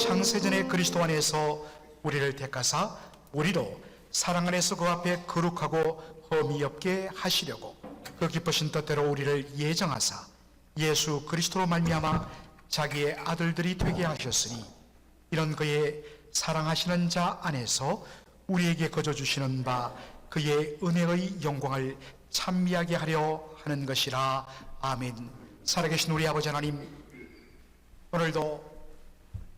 창세전에 그리스도 안에서 우리를 택하사 우리로 사랑 안에서 그 앞에 거룩하고 흠이 없게 하시려고 그 기쁘신 뜻대로 우리를 예정하사 예수 그리스도로 말미암아 자기의 아들들이 되게 하셨으니 이런 그의 사랑하시는 자 안에서 우리에게 거저 주시는 바 그의 은혜의 영광을 찬미하게 하려 하는 것이라. 아멘. 살아계신 우리 아버지 하나님, 오늘도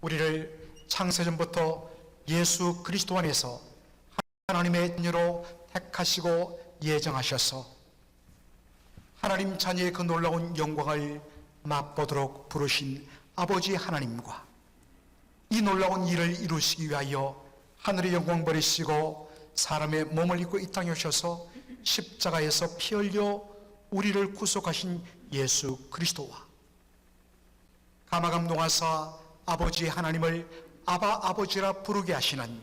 우리를 창세전부터 예수 그리스도 안에서 하나님의 자녀로 택하시고 예정하셔서 하나님 자녀의 그 놀라운 영광을 맛보도록 부르신 아버지 하나님과 이 놀라운 일을 이루시기 위하여 하늘의 영광 버리시고 사람의 몸을 입고 이 땅에 오셔서 십자가에서 피 흘려 우리를 구속하신 예수 그리스도와 가마감동하사 아버지 하나님을 아바 아버지라 부르게 하시는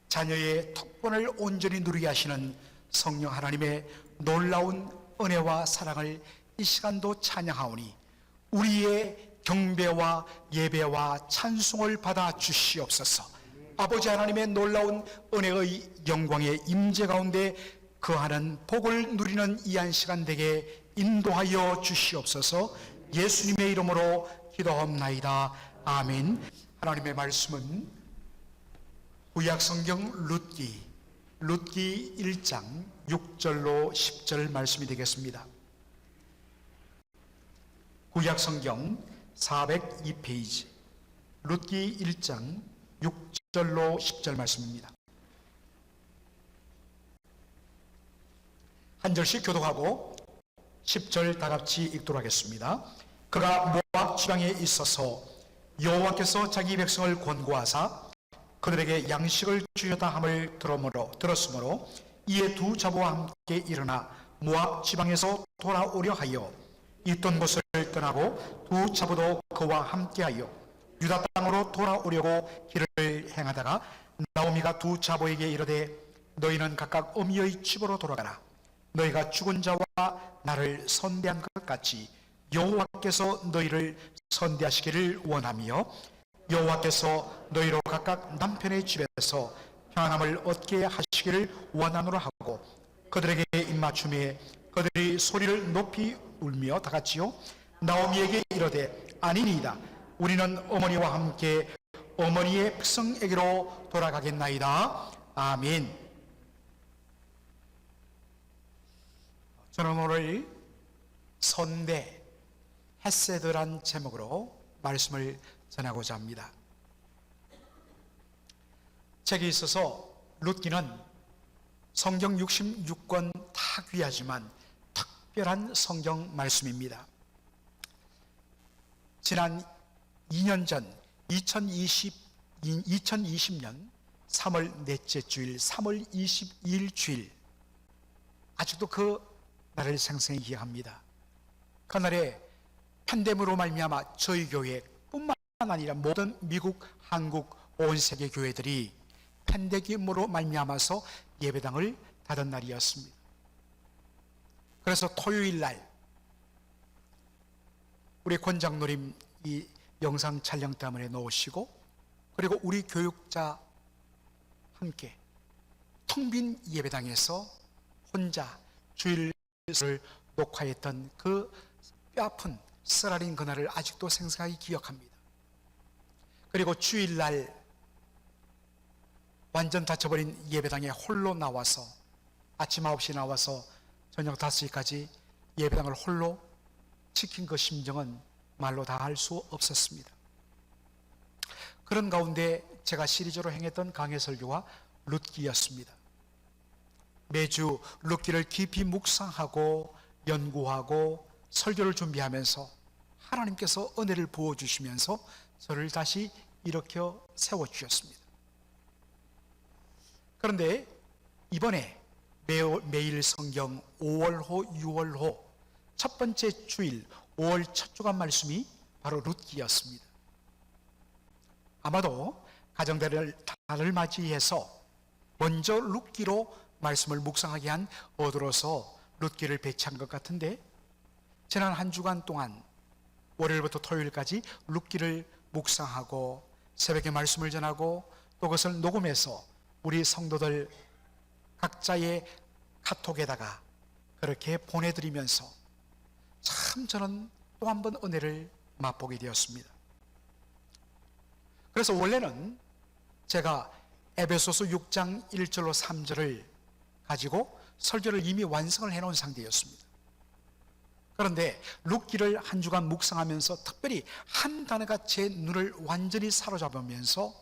자녀의 특권을 온전히 누리게 하시는 성령 하나님의 놀라운 은혜와 사랑을 이 시간도 찬양하오니 우리의 경배와 예배와 찬송을 받아 주시옵소서. 아버지 하나님의 놀라운 은혜의 영광의 임재 가운데 거하는 복을 누리는 이 한 시간 되게 인도하여 주시옵소서. 예수님의 이름으로 기도하옵나이다. 아멘. 하나님의 말씀은 구약성경 룻기 1장 6절로 10절 말씀이 되겠습니다. 구약성경 402페이지 룻기 1장 6절로 10절 말씀입니다. 한 절씩 교독하고 10절 다같이 읽도록 하겠습니다. 그가 모압 지방에 있어서 여호와께서 자기 백성을 권고하사 그들에게 양식을 주셨다 함을 들었으므로 이에 두 자부와 함께 일어나 모압 지방에서 돌아오려 하여 있던 곳을 떠나고 두 자부도 그와 함께하여 유다 땅으로 돌아오려고 길을 행하다가 나오미가 두 자부에게 이르되 너희는 각각 어미의 집으로 돌아가라. 너희가 죽은 자와 나를 선대한 것 같이 여호와께서 너희를 선대하시기를 원하며 여호와께서 너희로 각각 남편의 집에서 평안함을 얻게 하시기를 원하노라 하고 그들에게 입맞춤에 그들이 소리를 높이 울며 다같이요 나오미에게 이르되 아니니이다. 우리는 어머니와 함께 어머니의 백성에게로 돌아가겠나이다. 아멘. 저는 오늘 선대 헤세드란 제목으로 말씀을 전하고자 합니다. 책에 있어서 룻기는 성경 66권 다 귀하지만 특별한 성경 말씀입니다. 지난 2년 전 2020년 3월 넷째 주일 3월 22일 주일 아직도 그 날을 생생히 기억합니다. 그날에 팬데믹으로 말미암아 저희 교회 뿐만 아니라 모든 미국, 한국, 온 세계 교회들이 팬데믹으로 말미암아서 예배당을 닫은 날이었습니다. 그래서 토요일 날 우리 권장노림 이 영상 촬영 때문에 놓으시고 그리고 우리 교육자 함께 텅 빈 예배당에서 혼자 주일을 녹화했던 그 뼈아픈 쓰라린 그날을 아직도 생생하게 기억합니다. 그리고 주일날 완전 닫혀버린 예배당에 홀로 나와서 아침 9시 나와서 저녁 5시까지 예배당을 홀로 지킨 그 심정은 말로 다 할 수 없었습니다. 그런 가운데 제가 시리즈로 행했던 강해 설교가 룻기였습니다. 매주 룻기를 깊이 묵상하고 연구하고 설교를 준비하면서 하나님께서 은혜를 부어주시면서 저를 다시 일으켜 세워주셨습니다. 그런데 이번에 매일 성경 5월호 6월호 첫 번째 주일 5월 첫 주간 말씀이 바로 룻기였습니다. 아마도 가정대를 달을 맞이해서 먼저 룻기로 말씀을 묵상하게 한 어들어서 룻기를 배치한 것 같은데 지난 한 주간 동안 월요일부터 토요일까지 룻기를 묵상하고 새벽에 말씀을 전하고 또 그것을 녹음해서 우리 성도들 각자의 카톡에다가 그렇게 보내드리면서 참 저는 또 한 번 은혜를 맛보게 되었습니다. 그래서 원래는 제가 에베소서 6장 1절로 3절을 가지고 설교를 이미 완성을 해놓은 상태였습니다. 그런데 룻기를 한 주간 묵상하면서 특별히 한 단어가 제 눈을 완전히 사로잡으면서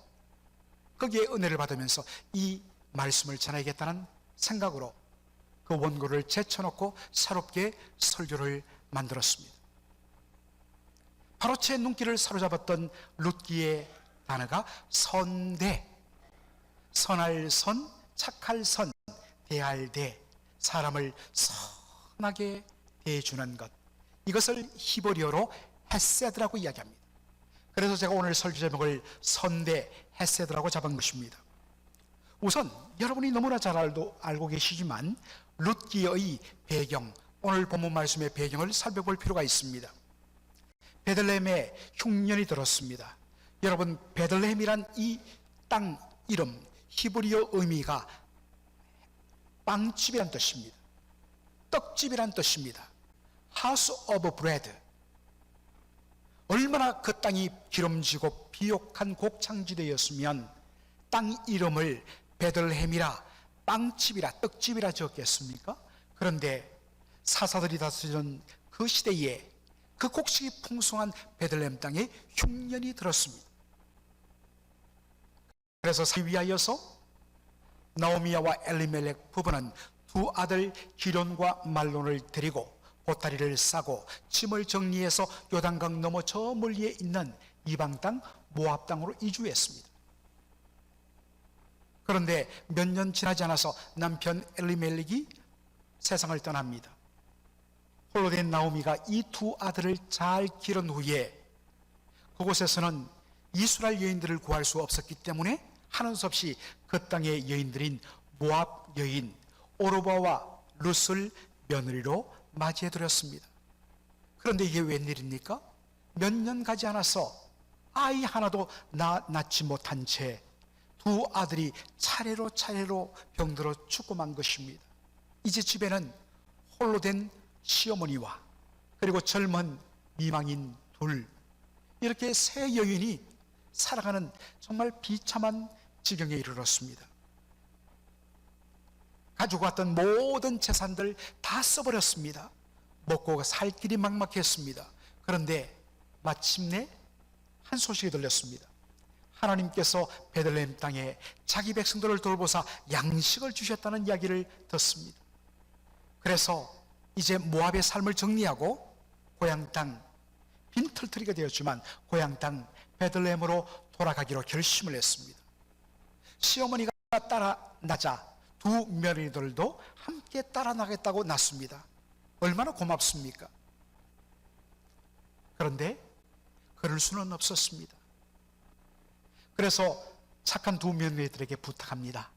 거기에 은혜를 받으면서 이 말씀을 전하겠다는 생각으로 그 원고를 제쳐놓고 새롭게 설교를 만들었습니다. 바로 제 눈길을 사로잡았던 룻기의 단어가 선대, 선할 선, 착할 선, 대할 대, 사람을 선하게 대해주는 것, 이것을 히브리어로 헤세드라고 이야기합니다. 그래서 제가 오늘 설교 제목을 선대 헤세드라고 잡은 것입니다. 우선 여러분이 너무나 잘 알고 계시지만 룻기의 배경, 오늘 본문 말씀의 배경을 살펴볼 필요가 있습니다. 베들레헴에 흉년이 들었습니다. 여러분, 베들레헴이란 이 땅 이름 히브리어 의미가 빵집이란 뜻입니다. 떡집이란 뜻입니다. House of Bread. 얼마나 그 땅이 기름지고 비옥한 곡창지대였으면 땅 이름을 베들레헴이라, 빵집이라, 떡집이라 지었겠습니까? 그런데 사사들이 다스리던 그 시대에 그 곡식이 풍성한 베들레헴 땅에 흉년이 들었습니다. 그래서 위하여서 나오미야와 엘리멜렉 부부는 두 아들 기련과 말론을 데리고 보따리를 싸고 짐을 정리해서 요단강 너머 저 멀리에 있는 이방 땅 모압 땅으로 이주했습니다. 그런데 몇 년 지나지 않아서 남편 엘리멜렉이 세상을 떠납니다. 홀로 된 나오미가 이 두 아들을 잘 기른 후에 그곳에서는 이스라엘 여인들을 구할 수 없었기 때문에 하는 수 없이 그 땅의 여인들인 모압 여인 오르바와 룻을 며느리로 맞이해드렸습니다. 그런데 이게 웬일입니까? 몇 년 가지 않아서 아이 하나도 낳지 못한 채 두 아들이 차례로 병들어 죽고 만 것입니다. 이제 집에는 홀로 된 시어머니와 그리고 젊은 미망인 둘, 이렇게 세 여인이 살아가는 정말 비참한 지경에 이르렀습니다. 가지고 왔던 모든 재산들 다 써버렸습니다. 먹고 살 길이 막막했습니다. 그런데 마침내 한 소식이 들렸습니다. 하나님께서 베들레헴 땅에 자기 백성들을 돌보사 양식을 주셨다는 이야기를 듣습니다. 그래서 이제 모압의 삶을 정리하고 고향 땅, 빈털터리가 되었지만 고향 땅 베들레헴으로 돌아가기로 결심을 했습니다. 시어머니가 따라 나자 두 며느리들도 함께 따라 나겠다고 났습니다. 얼마나 고맙습니까? 그런데 그럴 수는 없었습니다. 그래서 착한 두 며느리들에게 부탁합니다.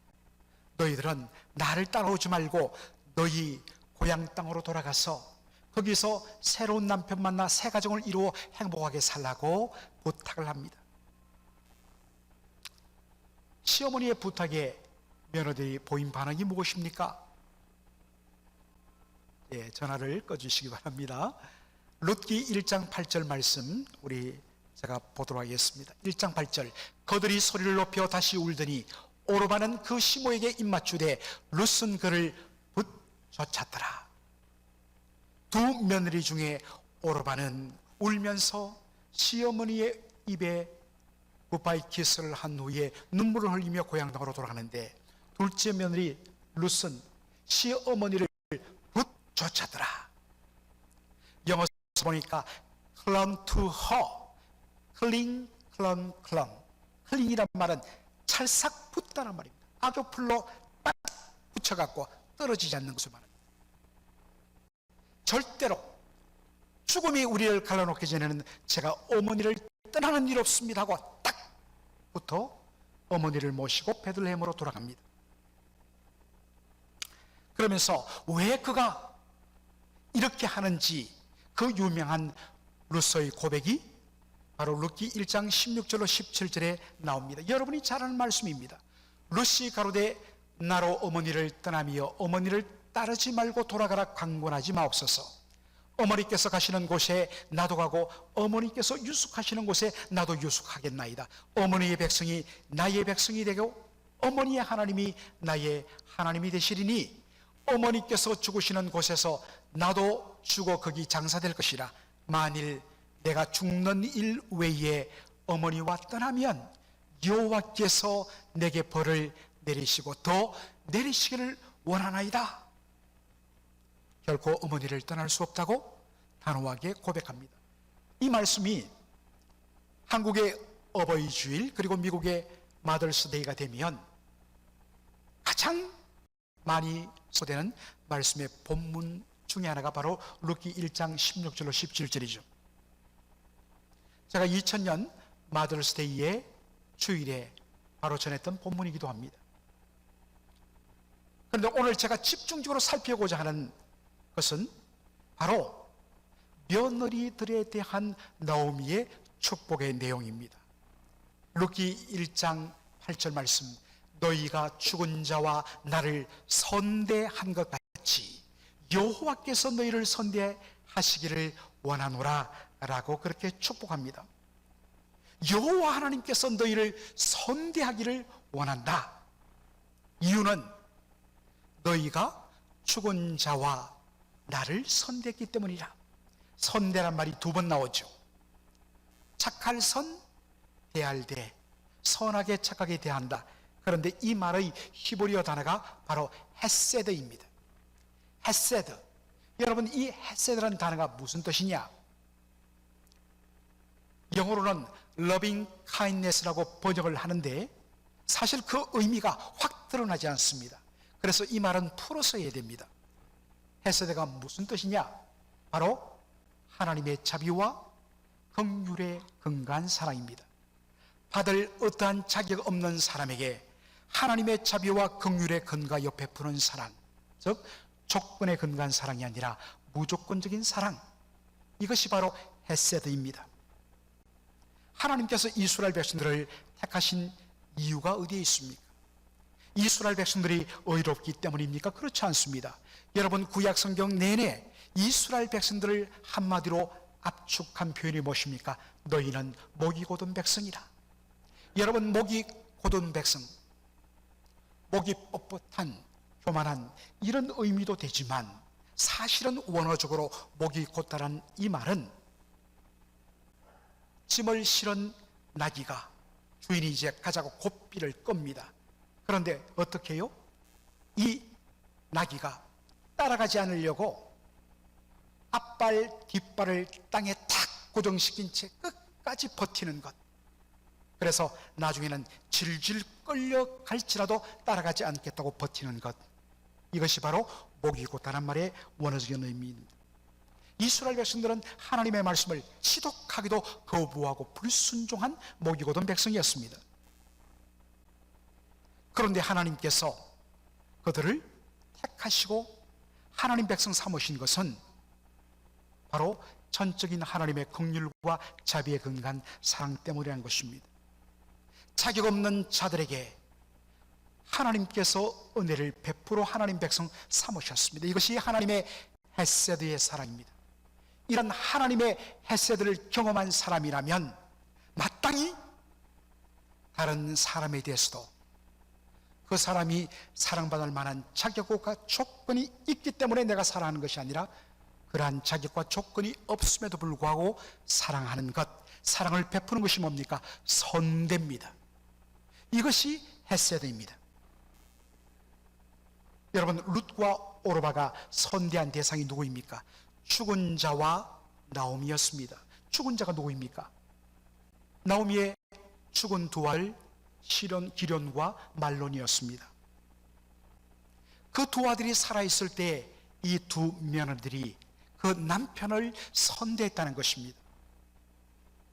너희들은 나를 따라오지 말고 너희 고향 땅으로 돌아가서 거기서 새로운 남편 만나 새 가정을 이루어 행복하게 살라고 부탁을 합니다. 시어머니의 부탁에 며느리들이 보인 반응이 무엇입니까? 예, 전화를 꺼주시기 바랍니다. 룻기 1장 8절 말씀 제가 보도록 하겠습니다. 1장 8절, 그들이 소리를 높여 다시 울더니 오르바는 그 시모에게 입맞추되 룻은 그를 붙쫓았더라. 두 며느리 중에 오르바는 울면서 시어머니의 입에 굿바이 키스를 한 후에 눈물을 흘리며 고향 땅으로 돌아가는데, 둘째 며느리 룻은 시어머니를 붙쫓았더라. 영어에서 보니까 clung to her, 클링. 클링이란 말은 찰싹 붙다란 말입니다. 악교풀로 딱 붙여갖고 떨어지지 않는 것을 말합니다. 절대로 죽음이 우리를 갈라놓기 전에는 제가 어머니를 떠나는 일 없습니다 하고 딱 붙어 어머니를 모시고 베들레헴으로 돌아갑니다. 그러면서 왜 그가 이렇게 하는지 그 유명한 룻의 고백이 바로 룻기 1장 16절로 17절에 나옵니다. 여러분이 잘 아는 말씀입니다. 룻이 가로되 나로 어머니를 떠나며 어머니를 따르지 말고 돌아가라 강권하지 마옵소서. 어머니께서 가시는 곳에 나도 가고 어머니께서 유숙하시는 곳에 나도 유숙하겠나이다. 어머니의 백성이 나의 백성이 되고 어머니의 하나님이 나의 하나님이 되시리니 어머니께서 죽으시는 곳에서 나도 죽어 거기 장사될 것이라. 만일 내가 죽는 일 외에 어머니와 떠나면 여호와께서 내게 벌을 내리시고 더 내리시기를 원하나이다. 결코 어머니를 떠날 수 없다고 단호하게 고백합니다. 이 말씀이 한국의 어버이 주일 그리고 미국의 마더스데이가 되면 가장 많이 소되는 말씀의 본문 중에 하나가 바로 룻기 1장 16절로 17절이죠. 제가 2000년 마더스데이의 주일에 바로 전했던 본문이기도 합니다. 그런데 오늘 제가 집중적으로 살펴보고자 하는 것은 바로 며느리들에 대한 나오미의 축복의 내용입니다. 룻기 1장 8절 말씀, 너희가 죽은 자와 나를 선대한 것 같이 여호와께서 너희를 선대하시기를 원하노라 라고 그렇게 축복합니다. 여호와 하나님께서 너희를 선대하기를 원한다. 이유는 너희가 죽은 자와 나를 선대했기 때문이라. 선대란 말이 두 번 나오죠. 착할 선, 대할 대, 선하게 착하게 대한다. 그런데 이 말의 히브리어 단어가 바로 헤세드입니다. 헤세드. 여러분, 이 헤세드라는 단어가 무슨 뜻이냐? 영어로는 loving kindness라고 번역을 하는데 사실 그 의미가 확 드러나지 않습니다. 그래서 이 말은 풀어서 해야 됩니다. 헤세드가 무슨 뜻이냐? 바로 하나님의 자비와 긍휼에 근거한 사랑입니다. 받을 어떠한 자격 없는 사람에게 하나님의 자비와 긍휼에 근거하여 베푸는 사랑, 즉 조건에 근거한 사랑이 아니라 무조건적인 사랑, 이것이 바로 헤세드입니다. 하나님께서 이스라엘 백성들을 택하신 이유가 어디에 있습니까? 이스라엘 백성들이 의롭기 때문입니까? 그렇지 않습니다. 여러분, 구약 성경 내내 이스라엘 백성들을 한마디로 압축한 표현이 무엇입니까? 너희는 목이 곧은 백성이라. 여러분, 목이 곧은 백성, 목이 뻣뻣한, 교만한 이런 의미도 되지만 사실은 원어적으로 목이 곧다란 이 말은 짐을 실은 나귀가 주인이 이제 가자고 고삐를 겁니다. 그런데 어떻게 해요? 이 나귀가 따라가지 않으려고 앞발, 뒷발을 땅에 탁 고정시킨 채 끝까지 버티는 것. 그래서 나중에는 질질 끌려갈지라도 따라가지 않겠다고 버티는 것. 이것이 바로 목이 곧다란 말의 원어적인 의미입니다. 이스라엘 백성들은 하나님의 말씀을 지독하게도 거부하고 불순종한 목이 곧은 백성이었습니다. 그런데 하나님께서 그들을 택하시고 하나님 백성 삼으신 것은 바로 전적인 하나님의 긍휼과 자비에 근거한 사랑 때문이라는 것입니다. 자격 없는 자들에게 하나님께서 은혜를 베풀어 하나님 백성 삼으셨습니다. 이것이 하나님의 헤세드의 사랑입니다. 이런 하나님의 헤세드를 경험한 사람이라면 마땅히 다른 사람에 대해서도 그 사람이 사랑받을 만한 자격과 조건이 있기 때문에 내가 사랑하는 것이 아니라 그러한 자격과 조건이 없음에도 불구하고 사랑하는 것, 사랑을 베푸는 것이 뭡니까? 선대입니다. 이것이 헤세드입니다. 여러분, 룻과 오르바가 선대한 대상이 누구입니까? 죽은 자와 나오미였습니다. 죽은 자가 누구입니까? 나오미의 죽은 두 아들 기련과 말론이었습니다. 그 두 아들이 살아있을 때 이 두 며느리들이 그 남편을 선대했다는 것입니다.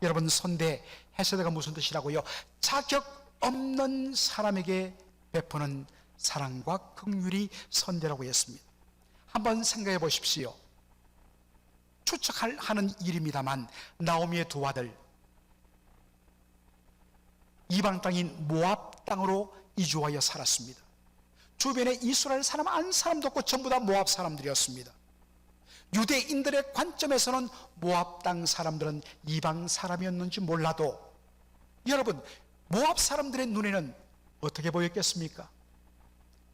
여러분, 선대, 헤세드가 무슨 뜻이라고요? 자격 없는 사람에게 베푸는 사랑과 긍휼이 선대라고 했습니다. 한번 생각해 보십시오. 추측하는 일입니다만 나오미의 두 아들 이방 땅인 모압 땅으로 이주하여 살았습니다. 주변에 이스라엘 사람 한 사람도 없고 전부 다 모압 사람들이었습니다. 유대인들의 관점에서는 모압 땅 사람들은 이방 사람이었는지 몰라도 여러분, 모압 사람들의 눈에는 어떻게 보였겠습니까?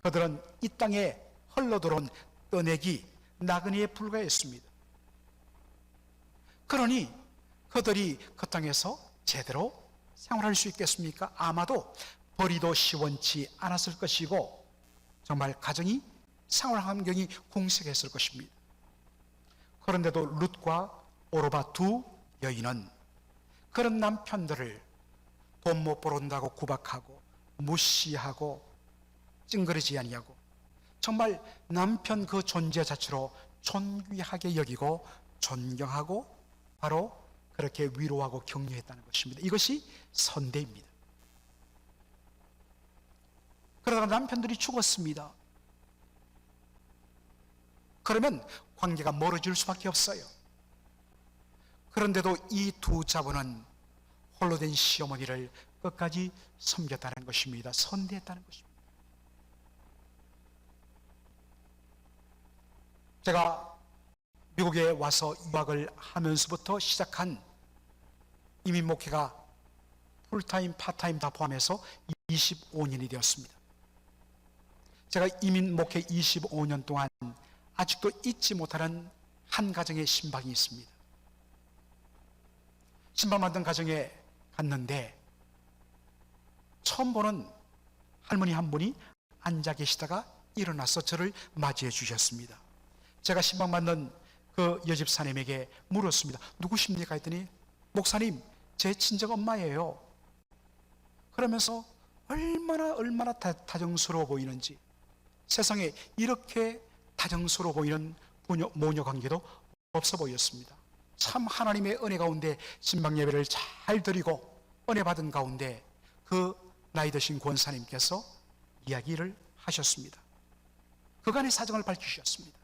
그들은 이 땅에 흘러들어온 떠내기, 나그네에 불과했습니다. 그러니 그들이 그 땅에서 제대로 생활할 수 있겠습니까? 아마도 벌이도 시원치 않았을 것이고 정말 가정이, 생활 환경이 궁색했을 것입니다. 그런데도 룻과 오르바 두 여인은 그런 남편들을 돈 못 벌어온다고 구박하고 무시하고 찡그리지 아니하고 정말 남편 그 존재 자체로 존귀하게 여기고 존경하고 바로 그렇게 위로하고 격려했다는 것입니다. 이것이 선대입니다. 그러다가 남편들이 죽었습니다. 그러면 관계가 멀어질 수밖에 없어요. 그런데도 이 두 자분은 홀로 된 시어머니를 끝까지 섬겼다는 것입니다. 선대했다는 것입니다. 제가 미국에 와서 유학을 하면서부터 시작한 이민 목회가 풀타임, 파타임 다 포함해서 25년이 되었습니다. 제가 이민 목회 25년 동안 아직도 잊지 못하는 한 가정의 신방이 있습니다. 신방 만든 가정에 갔는데 처음 보는 할머니 한 분이 앉아 계시다가 일어나서 저를 맞이해 주셨습니다. 제가 신방 만든 그 여집사님에게 물었습니다. 누구십니까? 했더니 목사님, 제 친정 엄마예요. 그러면서 얼마나 다정스러워 보이는지, 세상에 이렇게 다정스러워 보이는 모녀 관계도 없어 보였습니다. 참 하나님의 은혜 가운데 신방 예배를 잘 드리고 은혜 받은 가운데 그 나이 드신 권사님께서 이야기를 하셨습니다. 그간의 사정을 밝히셨습니다.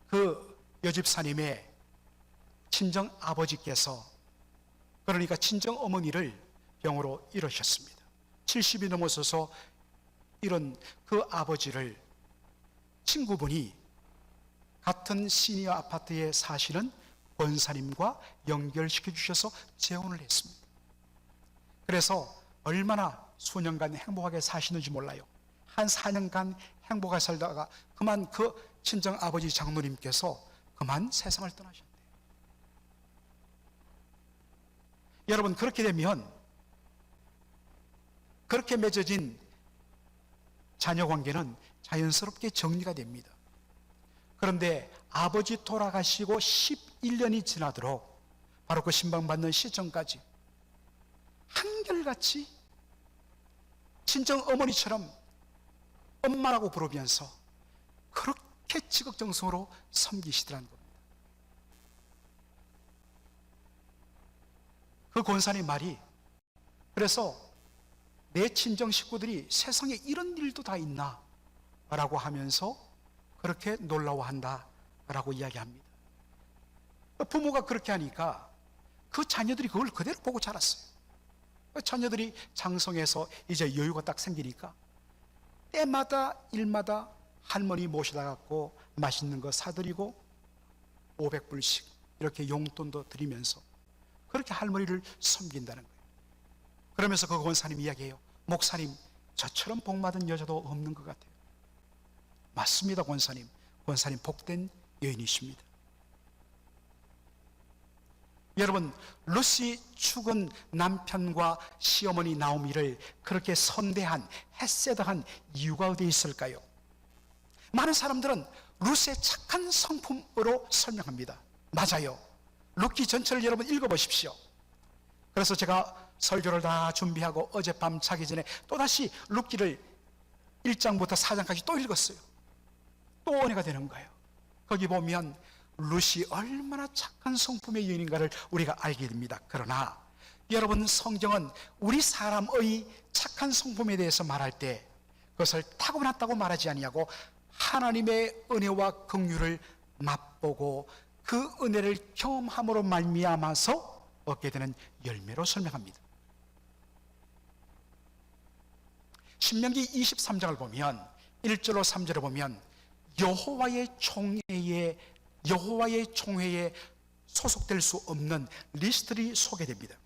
그 여집사님의 친정 아버지께서, 그러니까 친정 어머니를 병으로 잃으셨습니다. 70이 넘어서서 이런 그 아버지를 친구분이 같은 시니어 아파트에 사시는 권사님과 연결시켜 주셔서 재혼을 했습니다. 그래서 얼마나 수년간 행복하게 사시는지 몰라요. 한 4년간 행복하게 살다가 그만 그 친정 아버지 장로님께서 그만 세상을 떠나셨대요. 여러분, 그렇게 되면 그렇게 맺어진 자녀 관계는 자연스럽게 정리가 됩니다. 그런데 아버지 돌아가시고 11년이 지나도록 바로 그 신방받는 시점까지 한결같이 친정 어머니처럼 엄마라고 부르면서 그렇게 지극정성으로 섬기시더라는 겁니다. 그 권사님 말이, 그래서 내 친정 식구들이 세상에 이런 일도 다 있나 라고 하면서 그렇게 놀라워한다 라고 이야기합니다. 부모가 그렇게 하니까 그 자녀들이 그걸 그대로 보고 자랐어요. 자녀들이 장성해서 이제 여유가 딱 생기니까 때마다 일마다 할머니 모시다 갖고 맛있는 거 사드리고 500불씩 이렇게 용돈도 드리면서 그렇게 할머니를 섬긴다는 거예요. 그러면서 그 권사님 이야기해요. 목사님, 저처럼 복받은 여자도 없는 것 같아요. 맞습니다, 권사님. 권사님 복된 여인이십니다. 여러분, 룻이 죽은 남편과 시어머니 나오미를 그렇게 선대한, 헤세드한 이유가 어디에 있을까요? 많은 사람들은 룻의 착한 성품으로 설명합니다. 맞아요. 룻기 전체를 여러분 읽어보십시오. 그래서 제가 설교를 다 준비하고 어젯밤 자기 전에 또다시 룻기를 1장부터 4장까지 또 읽었어요. 또 은혜가 되는 거예요. 거기 보면 룻이 얼마나 착한 성품의 여인인가를 우리가 알게 됩니다. 그러나 여러분, 성경은 우리 사람의 착한 성품에 대해서 말할 때 그것을 타고났다고 말하지 아니하고 하나님의 은혜와 긍휼을 맛보고 그 은혜를 경험함으로 말미암아서 얻게 되는 열매로 설명합니다. 신명기 23장을 보면 1절로 3절을 보면 여호와의 총회에 소속될 수 없는 리스트들이 소개됩니다.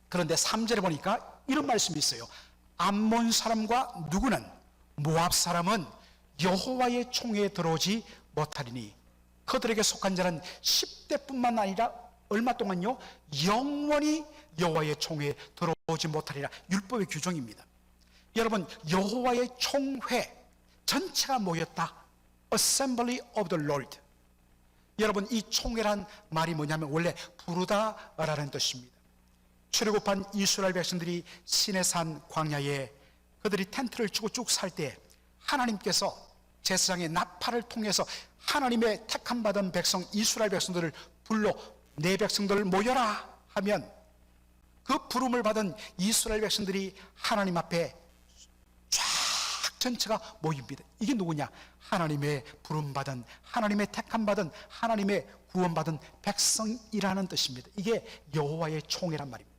그런데 3절에 보니까 이런 말씀이 있어요. 암몬 사람과 누구는 모압 사람은 여호와의 총회에 들어오지 못하리니 그들에게 속한 자는 10대뿐만 아니라 얼마 동안요? 영원히 여호와의 총회에 들어오지 못하리라. 율법의 규정입니다. 여러분, 여호와의 총회 전체가 모였다. Assembly of the Lord. 여러분, 이 총회란 말이 뭐냐면 원래 부르다라는 뜻입니다. 출애굽한 이스라엘 백성들이 시내산 광야에 그들이 텐트를 치고 쭉 살 때 하나님께서 제사장의 나팔을 통해서 하나님의 택함 받은 백성 이스라엘 백성들을 불러 내 백성들을 모여라 하면 그 부름을 받은 이스라엘 백성들이 하나님 앞에 쫙 전체가 모입니다. 이게 누구냐? 하나님의 부름받은, 하나님의 택함받은, 하나님의 구원받은 백성이라는 뜻입니다. 이게 여호와의 총회란 말입니다.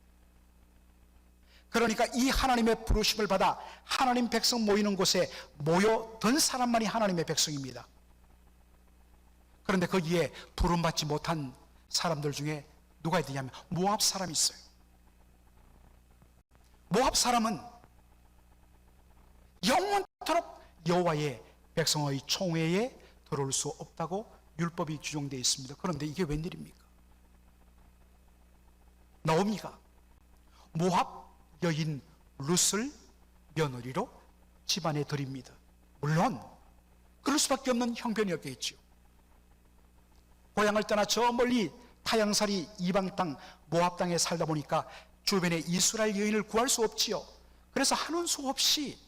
그러니까 이 하나님의 부르심을 받아 하나님 백성 모이는 곳에 모여든 사람만이 하나님의 백성입니다. 그런데 거기에 부름받지 못한 사람들 중에 누가 있느냐면 모압 사람이 있어요. 모압 사람은 영원토록 여호와의 백성의 총회에 들어올 수 없다고 율법이 규정되어 있습니다. 그런데 이게 웬일입니까? 나오미가 모압 여인 룻을 며느리로 집안에 들입니다. 물론 그럴 수밖에 없는 형편이었겠지요. 고향을 떠나 저 멀리 타향살이 이방 땅 모압 땅에 살다 보니까 주변에 이스라엘 여인을 구할 수 없지요. 그래서 하는 수 없이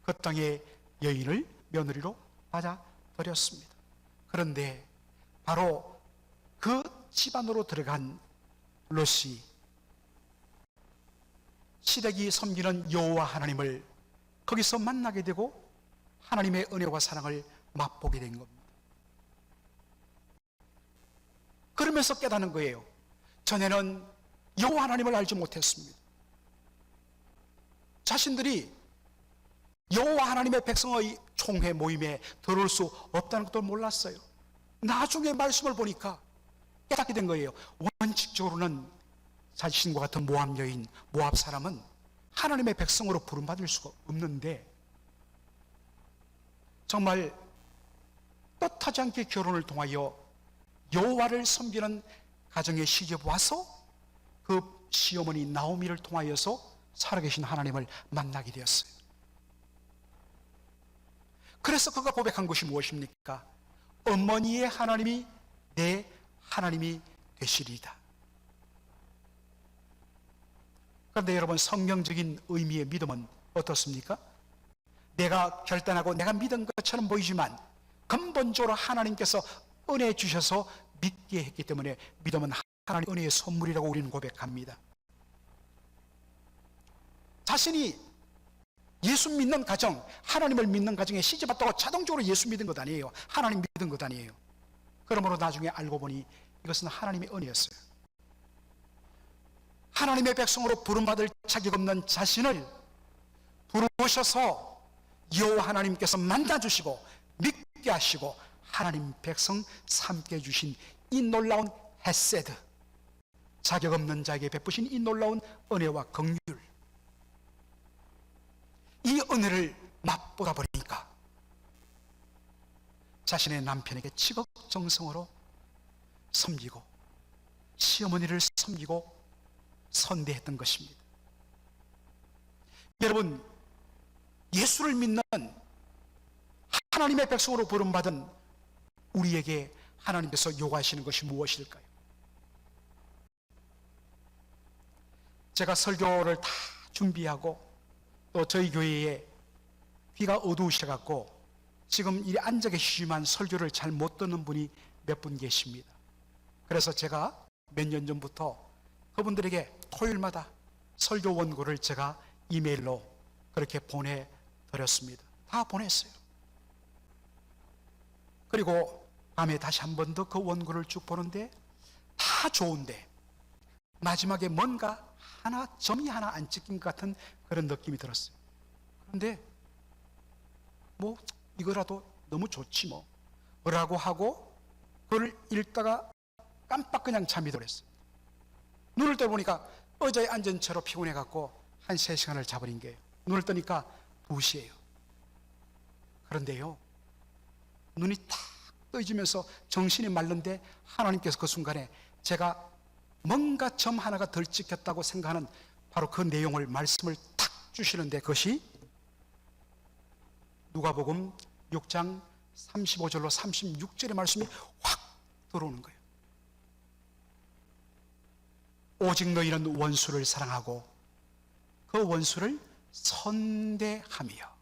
그 땅의 여인을 며느리로 받아들였습니다. 그런데 바로 그 집안으로 들어간 롯이 시댁이 섬기는 여호와 하나님을 거기서 만나게 되고 하나님의 은혜와 사랑을 맛보게 된 겁니다. 그러면서 깨닫는 거예요. 전에는 여호와 하나님을 알지 못했습니다. 자신들이 여호와 하나님의 백성의 총회 모임에 들어올 수 없다는 것도 몰랐어요. 나중에 말씀을 보니까 깨닫게 된 거예요. 원칙적으로는 자신과 같은 모압 여인, 모압 사람은 하나님의 백성으로 부름받을 수가 없는데 정말 뜻하지 않게 결혼을 통하여 여호와를 섬기는 가정에 시집 와서 그 시어머니 나오미를 통하여서 살아계신 하나님을 만나게 되었어요. 그래서 그가 고백한 것이 무엇입니까? 어머니의 하나님이 내 하나님이 되시리이다. 그런데 여러분, 성경적인 의미의 믿음은 어떻습니까? 내가 결단하고 내가 믿은 것처럼 보이지만 근본적으로 하나님께서 은혜 주셔서 믿게 했기 때문에 믿음은 하나님의 은혜의 선물이라고 우리는 고백합니다. 자신이 예수 믿는 가정, 하나님을 믿는 가정에 시집 왔다고 자동적으로 예수 믿은 것 아니에요. 하나님 믿은 것 아니에요. 그러므로 나중에 알고 보니 이것은 하나님의 은혜였어요. 하나님의 백성으로 부름받을 자격 없는 자신을 부르셔서 여호와 하나님께서 만나주시고 믿게 하시고 하나님 백성 삼게 해주신 이 놀라운 헤세드, 자격 없는 자에게 베푸신 이 놀라운 은혜와 긍휼, 이 은혜를 맛보다 보니까 자신의 남편에게 지극정성으로 섬기고 시어머니를 섬기고 선대했던 것입니다. 여러분, 예수를 믿는 하나님의 백성으로 부름받은 우리에게 하나님께서 요구하시는 것이 무엇일까요? 제가 설교를 다 준비하고 또 저희 교회에 귀가 어두우셔갖고 지금 이 앉아 계시지만 설교를 잘 못 듣는 분이 몇 분 계십니다. 그래서 제가 몇 년 전부터 그분들에게 토요일마다 설교 원고를 제가 이메일로 그렇게 보내드렸습니다. 다 보냈어요. 그리고 밤에 다시 한 번 더 그 원고를 쭉 보는데 다 좋은데 마지막에 뭔가 점이 하나 안 찍힌 것 같은 그런 느낌이 들었어요. 그런데 뭐 이거라도 너무 좋지 뭐 라고 하고 그걸 읽다가 깜빡 그냥 잠이 들었어요. 눈을 떠보니까 의자에 앉은 채로 피곤해갖고 한 3시간을 자버린 거예요. 눈을 뜨니까 2시예요. 그런데요, 눈이 탁 떠지면서 정신이 맑는데 하나님께서 그 순간에 제가 뭔가 점 하나가 덜 찍혔다고 생각하는 바로 그 내용을 말씀을 탁 주시는데, 그것이 누가복음 6장 35절로 36절의 말씀이 확 들어오는 거예요. 오직 너희는 원수를 사랑하고 그 원수를 선대하며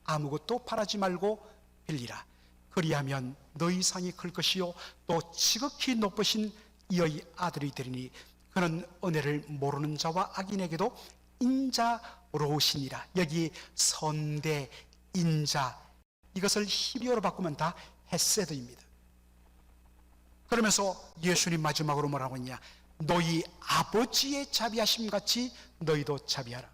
아무것도 바라지 말고 빌리라. 그리하면 너희 상이 클 것이요 또 지극히 높으신 이의 아들이 되리니 그는 은혜를 모르는 자와 악인에게도 인자로우시니라. 여기 선대, 인자, 이것을 히브리어로 바꾸면 다 헤세드입니다. 그러면서 예수님 마지막으로 뭐라고 했냐? 너희 아버지의 자비하심 같이 너희도 자비하라.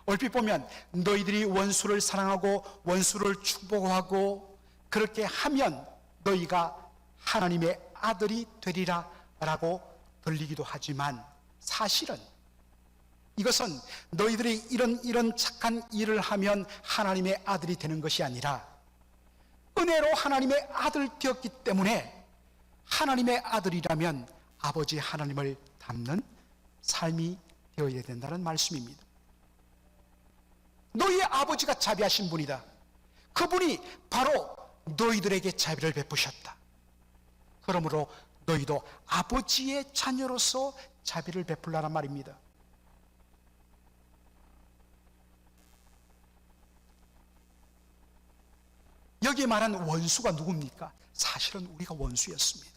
얼핏 보면 너희들이 원수를 사랑하고 원수를 축복하고 그렇게 하면 너희가 하나님의 아들이 되리라 라고 들리기도 하지만, 사실은 이것은 너희들이 이런 착한 일을 하면 하나님의 아들이 되는 것이 아니라 은혜로 하나님의 아들 되었기 때문에 하나님의 아들이라면 아버지 하나님을 닮는 삶이 되어야 된다는 말씀입니다. 너희의 아버지가 자비하신 분이다. 그분이 바로 너희들에게 자비를 베푸셨다. 그러므로 너희도 아버지의 자녀로서 자비를 베풀라란 말입니다. 여기 말한 원수가 누굽니까? 사실은 우리가 원수였습니다.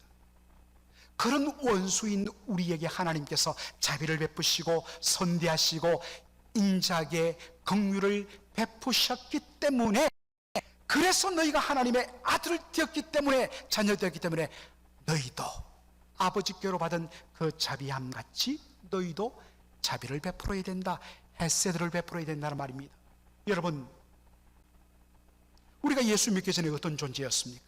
그런 원수인 우리에게 하나님께서 자비를 베푸시고 선대하시고 인자하게 긍휼을 베푸셨기 때문에, 그래서 너희가 하나님의 아들 되었기 때문에, 자녀 되었기 때문에 너희도 아버지께로 받은 그 자비함 같이 너희도 자비를 베풀어야 된다, 헤세드를 베풀어야 된다는 말입니다. 여러분, 우리가 예수 믿기 전에 어떤 존재였습니까?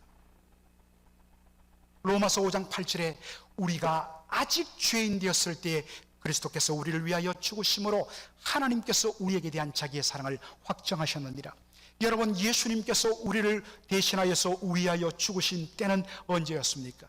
로마서 5장 8절에 우리가 아직 죄인 되었을 때에 그리스도께서 우리를 위하여 죽으심으로 하나님께서 우리에게 대한 자기의 사랑을 확정하셨느니라. 여러분, 예수님께서 우리를 대신하여서 위하여 죽으신 때는 언제였습니까?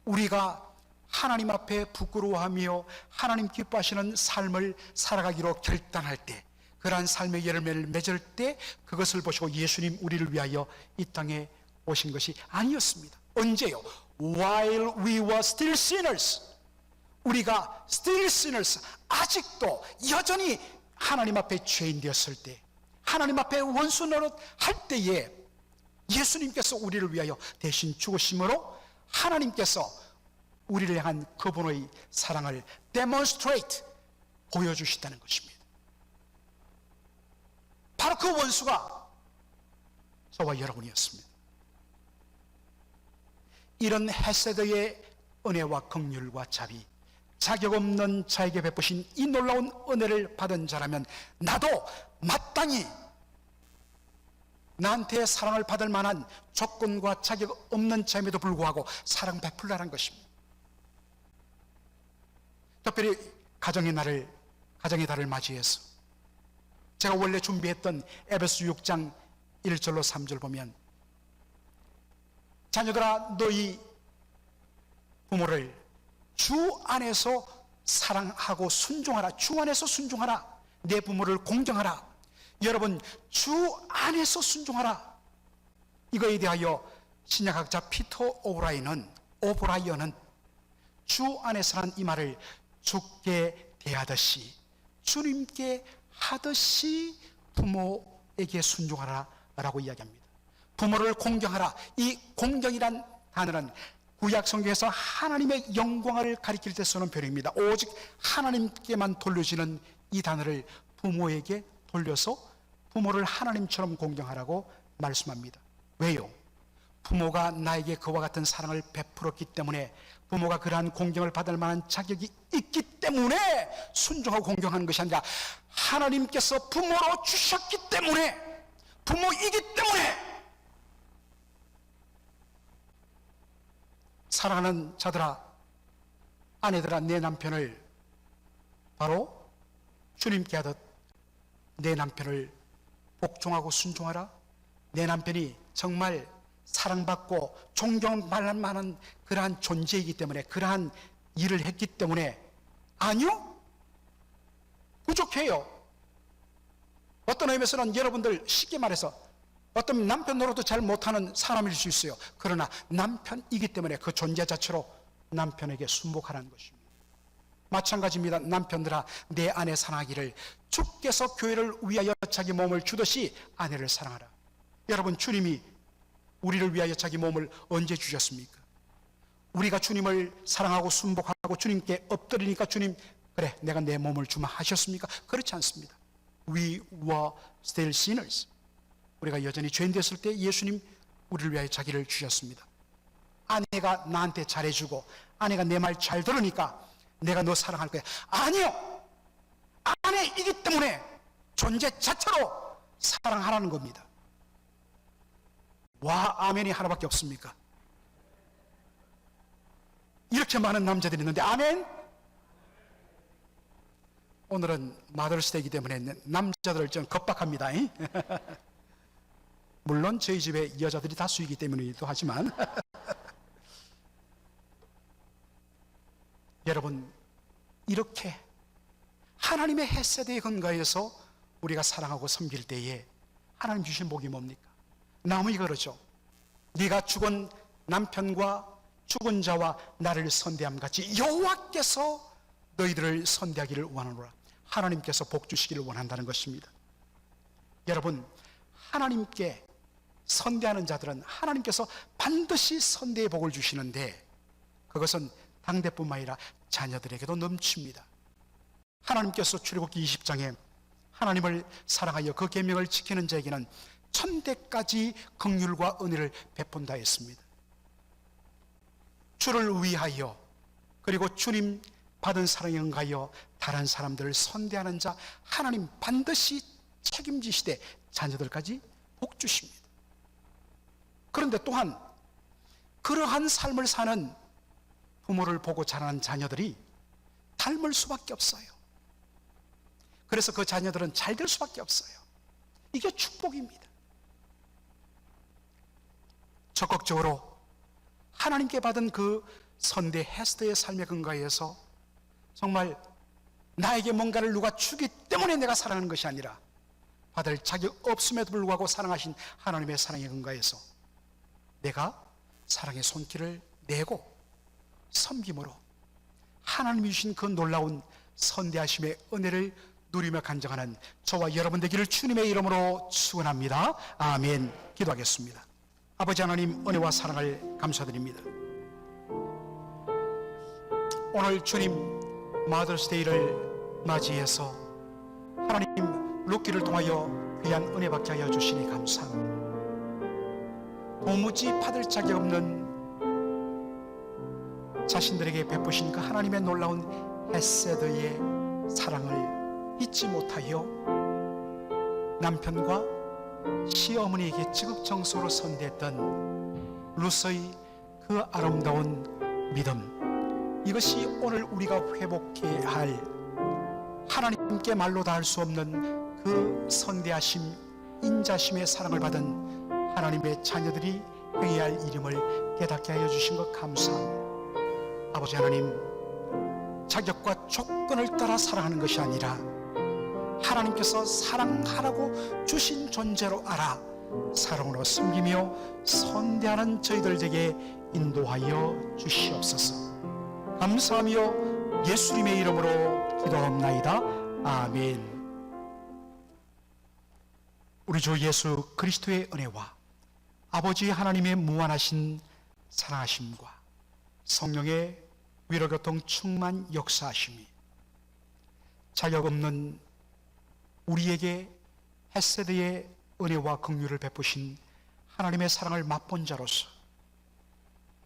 우리가 하나님 앞에 부끄러워하며 하나님 기뻐하시는 삶을 살아가기로 결단할 때, 그러한 삶의 열매를 맺을 때 그것을 보시고 예수님 우리를 위하여 이 땅에 오신 것이 아니었습니다. 언제요? While we were still sinners. 우리가 still sinners, 아직도 여전히 하나님 앞에 죄인 되었을 때, 하나님 앞에 원수 노릇 할 때에 예수님께서 우리를 위하여 대신 죽으심으로 하나님께서 우리를 향한 그분의 사랑을 demonstrate, 보여주시다는 것입니다. 바로 그 원수가 저와 여러분이었습니다. 이런 헤세드의 은혜와 긍휼과 자비, 자격 없는 자에게 베푸신 이 놀라운 은혜를 받은 자라면 나도 마땅히 나한테 사랑을 받을 만한 조건과 자격 없는 자임에도 불구하고 사랑 베풀라는 것입니다. 특별히 가정의 달을 맞이해서 제가 원래 준비했던 에베소 6장 1절로 3절 보면, 자녀들아 너희 부모를 주 안에서 사랑하고 순종하라. 주 안에서 순종하라. 내 부모를 공경하라. 여러분, 주 안에서 순종하라. 이거에 대하여 신약학자 피터 오브라이언은 주 안에서란 이 말을 주께 대하듯이, 주님께 하듯이 부모에게 순종하라 라고 이야기합니다. 부모를 공경하라. 이 공경이란 단어는 구약 성경에서 하나님의 영광을 가리킬 때 쓰는 표현입니다. 오직 하나님께만 돌려지는 이 단어를 부모에게 돌려서 부모를 하나님처럼 공경하라고 말씀합니다. 왜요? 부모가 나에게 그와 같은 사랑을 베풀었기 때문에, 부모가 그러한 공경을 받을 만한 자격이 있기 때문에 순종하고 공경하는 것이 아니라, 하나님께서 부모로 주셨기 때문에, 부모이기 때문에, 사랑하는 자들아, 아내들아, 내 남편을 바로 주님께 하듯 내 남편을 복종하고 순종하라. 내 남편이 정말 사랑받고 존경받을 만한 그러한 존재이기 때문에, 그러한 일을 했기 때문에. 아니요, 부족해요. 어떤 의미에서는 여러분들 쉽게 말해서 어떤 남편 노릇도 잘 못하는 사람일 수 있어요. 그러나 남편이기 때문에 그 존재 자체로 남편에게 순복하라는 것입니다. 마찬가지입니다. 남편들아, 내 아내 사랑하기를 주께서 교회를 위하여 자기 몸을 주듯이 아내를 사랑하라. 여러분, 주님이 우리를 위하여 자기 몸을 언제 주셨습니까? 우리가 주님을 사랑하고 순복하고 주님께 엎드리니까 주님, 그래 내가 내 몸을 주마 하셨습니까? 그렇지 않습니다. We were still sinners. 우리가 여전히 죄인 됐을 때 예수님 우리를 위하여 자기를 주셨습니다. 아내가 나한테 잘해주고 아내가 내 말 잘 들으니까 내가 너 사랑할 거야. 아니요, 아내이기 때문에 존재 자체로 사랑하라는 겁니다. 와, 아멘이 하나밖에 없습니까? 이렇게 많은 남자들이 있는데 아멘? 오늘은 마더스데이이기 때문에 남자들을 좀 겁박합니다. 물론 저희 집에 여자들이 다수이기 때문이기도 하지만 여러분, 이렇게 하나님의 헤세드에 근거해서 우리가 사랑하고 섬길 때에 하나님 주신 복이 뭡니까? 남이 그러죠. 네가 죽은 남편과 죽은 자와 나를 선대함 같이 여호와께서 너희들을 선대하기를 원하노라. 하나님께서 복 주시기를 원한다는 것입니다. 여러분, 하나님께 선대하는 자들은 하나님께서 반드시 선대의 복을 주시는데, 그것은 당대뿐만 아니라 자녀들에게도 넘칩니다. 하나님께서 출애굽기 20장에 하나님을 사랑하여 그 계명을 지키는 자에게는 천대까지 긍휼과 은혜를 베푼다 했습니다. 주를 위하여, 그리고 주님 받은 사랑에 응하여 다른 사람들을 선대하는 자, 하나님 반드시 책임지시되 자녀들까지 복 주십니다. 그런데 또한 그러한 삶을 사는 부모를 보고 자라는 자녀들이 닮을 수밖에 없어요. 그래서 그 자녀들은 잘 될 수밖에 없어요. 이게 축복입니다. 적극적으로 하나님께 받은 그 선대 헤스더의 삶의 근거에서 정말 나에게 뭔가를 누가 주기 때문에 내가 사랑하는 것이 아니라 받을 자격 없음에도 불구하고 사랑하신 하나님의 사랑의 근거에서 내가 사랑의 손길을 내고 섬김으로 하나님이 주신 그 놀라운 선대하심의 은혜를 누리며 간증하는 저와 여러분 되기를 주님의 이름으로 축원합니다. 아멘. 기도하겠습니다. 아버지 하나님, 은혜와 사랑을 감사드립니다. 오늘 주님 마더스데이를 맞이해서 하나님 룻기를 통하여 귀한 은혜 받게 하여 주시니 감사합니다. 도무지 받을 자격 없는 자신들에게 베푸신 그 하나님의 놀라운 헤세드의 사랑을 잊지 못하여 남편과 시어머니에게 지극정성으로 선대했던 룻의 그 아름다운 믿음, 이것이 오늘 우리가 회복해야 할 하나님께 말로 다 할 수 없는 그 선대하심, 인자심의 사랑을 받은 하나님의 자녀들이 행해야 할 일임을 깨닫게 하여 주신 것 감사합니다. 아버지 하나님, 자격과 조건을 따라 사랑하는 것이 아니라 하나님께서 사랑하라고 주신 존재로 알아 사랑으로 섬기며 선대하는 저희들 에게 인도하여 주시옵소서. 감사하며 예수님의 이름으로 기도합나이다. 아멘. 우리 주 예수 그리스도의 은혜와 아버지 하나님의 무한하신 사랑하심과 성령의 위로교통 충만 역사하심이 자격 없는 우리에게 헤세드의 은혜와 긍휼을 베푸신 하나님의 사랑을 맛본 자로서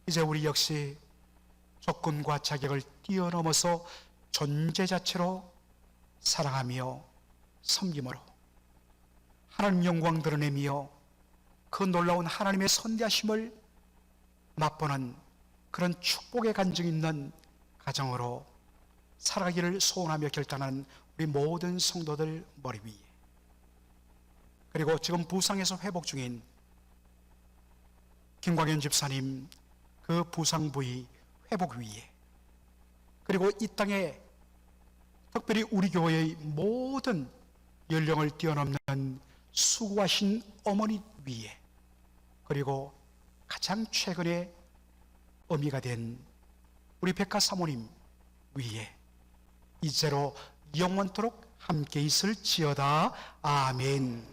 이제 우리 역시 조건과 자격을 뛰어넘어서 존재 자체로 사랑하며 섬김으로 하나님 영광 드러내며 그 놀라운 하나님의 선대하심을 맛보는 그런 축복의 간증이 있는 가정으로 살아가기를 소원하며 결단하는 우리 모든 성도들 머리 위에, 그리고 지금 부상에서 회복 중인 김광현 집사님 그 부상 부위 회복 위에, 그리고 이 땅에 특별히 우리 교회의 모든 연령을 뛰어넘는 수고하신 어머니 위에, 그리고 가장 최근에 어미가 된 우리 백가 사모님 위에 이제로 영원토록 함께 있을지어다. 아멘.